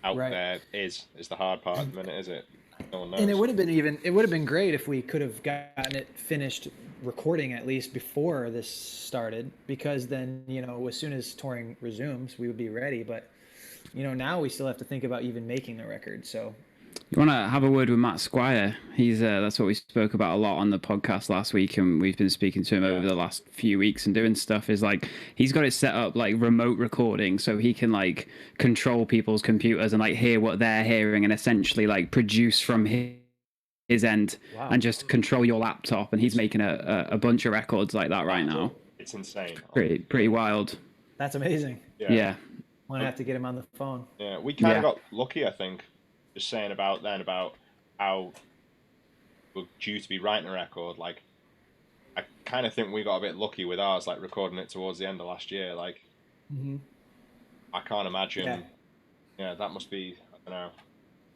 out there is the hard part at the minute, is it? No one knows. And it would have been great if we could have gotten it finished recording at least before this started, because then, as soon as touring resumes, we would be ready. But, now we still have to think about even making the record. So you want to have a word with Matt Squire? He's that's what we spoke about a lot on the podcast last week, and we've been speaking to him over the last few weeks and doing stuff. Is like he's got it set up like remote recording, so he can like control people's computers and like hear what they're hearing and essentially like produce from his end and just control your laptop. And he's making a bunch of records like that right now. It's insane. Pretty wild. That's amazing. Yeah. I'm gonna have to get him on the phone. Yeah, we kind of Yeah. got lucky, I think. Just saying about how we're due to be writing a record. Like, I kind of think we got a bit lucky with ours, like recording it towards the end of last year. Like, I can't imagine. Yeah. Yeah, that must be, I don't know,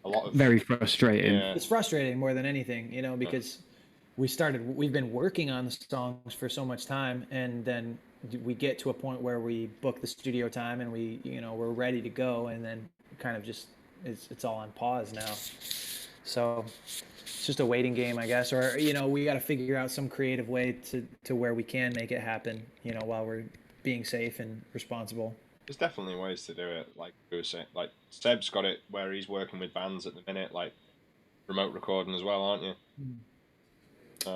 a lot of. Very frustrating. Yeah. It's frustrating more than anything, you know, because we've been working on the songs for so much time, and then we get to a point where we book the studio time and we're ready to go, and then kind of just it's all on pause now. So it's just a waiting game, I guess, or we got to figure out some creative way to where we can make it happen, while we're being safe and responsible. There's definitely ways to do it. Like we were saying, like Seb's got it where he's working with bands at the minute, like remote recording as well, aren't you?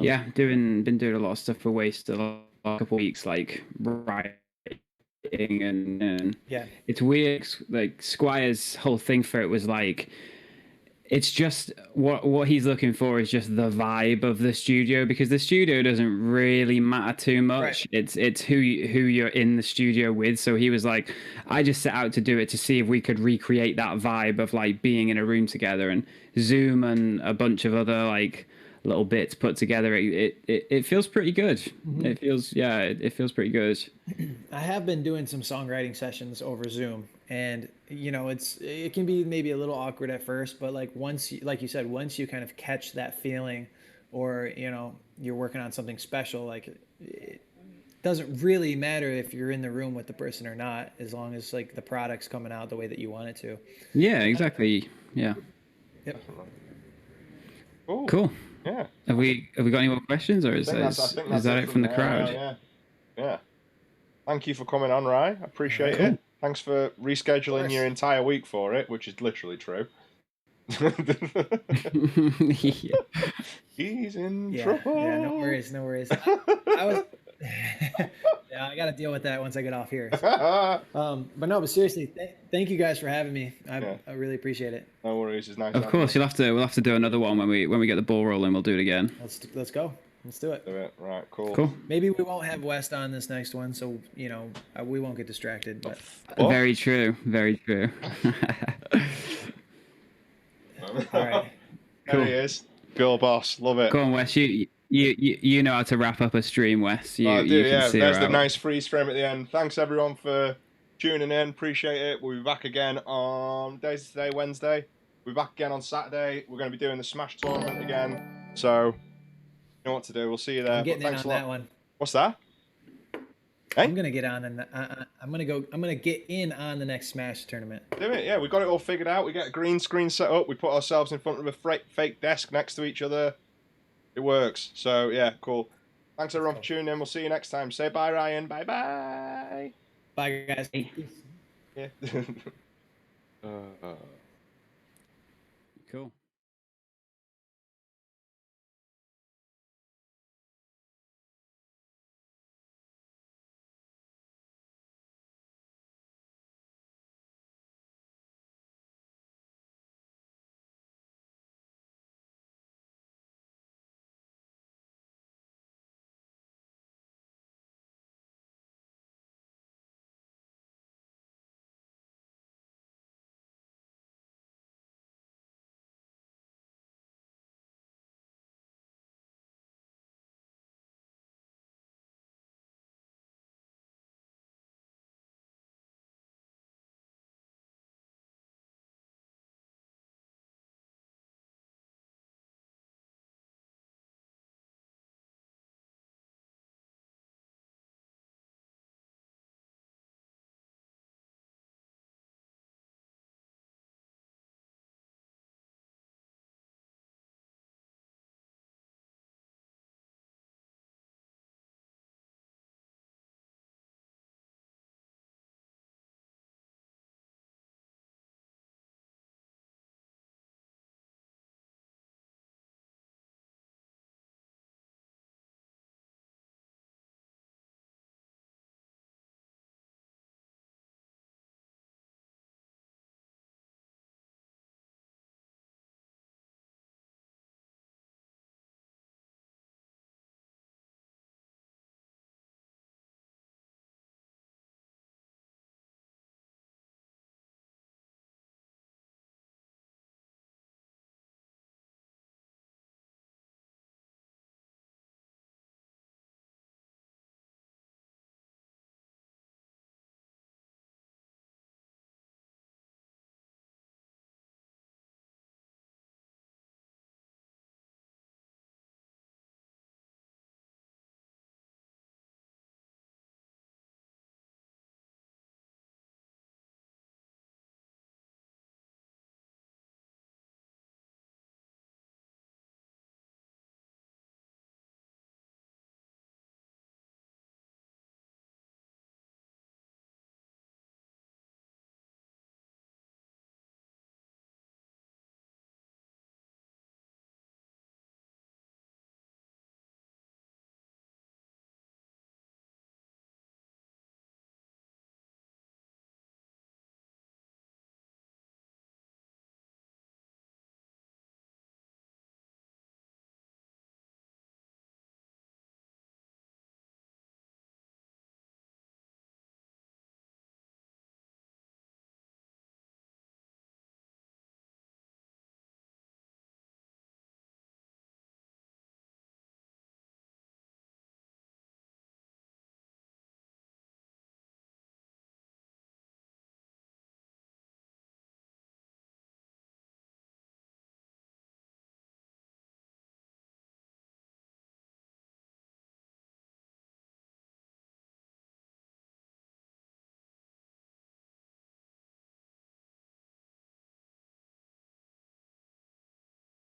Yeah, been doing a lot of stuff for Waste the last couple of weeks, like writing and Yeah. It's weird. Like Squire's whole thing for it was like, it's just what he's looking for is just the vibe of the studio, because the studio doesn't really matter too much. Right. It's who you're in the studio with. So he was like, I just set out to do it to see if we could recreate that vibe of like being in a room together, and Zoom and a bunch of other like little bits put together. It feels pretty good. It feels pretty good. I have been doing some songwriting sessions over Zoom, and it can be maybe a little awkward at first, but like once you kind of catch that feeling, or you're working on something special, like it doesn't really matter if you're in the room with the person or not, as long as like the product's coming out the way that you want it to. Yeah, exactly. Yeah. Yep. Cool. Cool. Yeah. Have we got any more questions, or is I think that's that it from the there. crowd? Yeah. Thank you for coming on, Rye. I appreciate it. Thanks for rescheduling your entire week for it, which is literally true. He's in trouble. Yeah, no worries. I was. Yeah, I got to deal with that once I get off here. But seriously, thank you guys for having me. I really appreciate it. No worries, it's nice. Of course, we'll have to do another one when we get the ball rolling. We'll do it again. Let's go. Let's do it. Do it. Right, cool. Cool. Maybe we won't have West on this next one, so we won't get distracted. But Very true. Very true. all right. There he is. Girl boss. Love it. Go on, Wes. You know how to wrap up a stream, Wes. You I do, you can yeah. see There's her the out. nice freeze frame at the end. Thanks everyone for tuning in. Appreciate it. We'll be back again on days today, Wednesday. We'll be back again on Saturday. We're going to be doing the Smash tournament again. So, you know what to do. We'll see you there. I'm getting in thanks on a lot. that one. What's that? Hey? I'm gonna get on, and I'm gonna get in on the next Smash tournament. Do it, yeah. We got it all figured out. We get a green screen set up. We put ourselves in front of a fake desk next to each other. It works. So yeah, cool. Thanks everyone for tuning in. We'll see you next time. Say bye, Ryan. Bye bye. Bye, guys. Yeah. Cool.